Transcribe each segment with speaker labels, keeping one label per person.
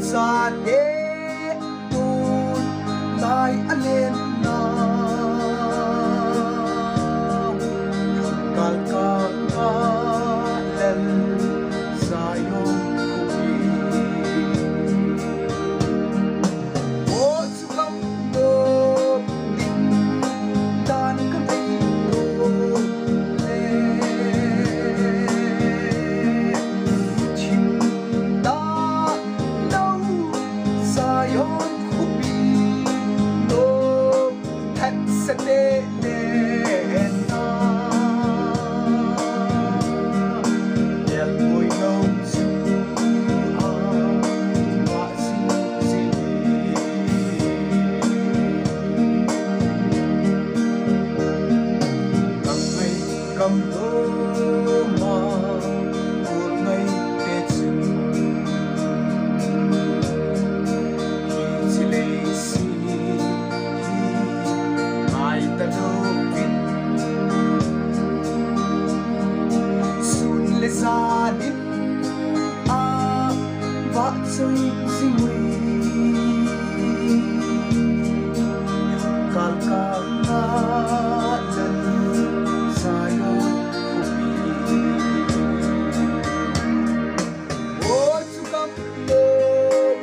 Speaker 1: Sa de tu lai alen na kal ka ka len Zion kubi o sulam do din dan ka mai do le chin da Zion kubi no hat sa de na el boy no su a wa si cầm ngay cầm đô mà buồn ngay tết xuân gia đình vợ chơi sinh huy cả cả lần dài ôi chú cầm đồ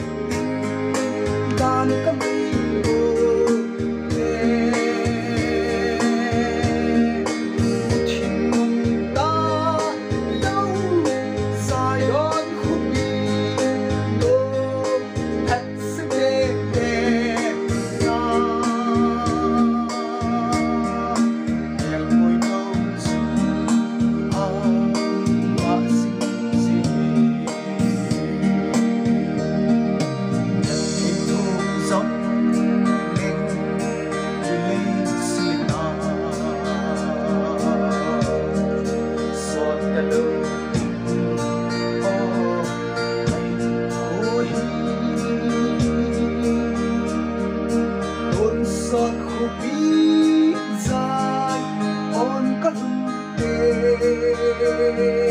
Speaker 1: đàn cầm giọt khô bí dài on các tê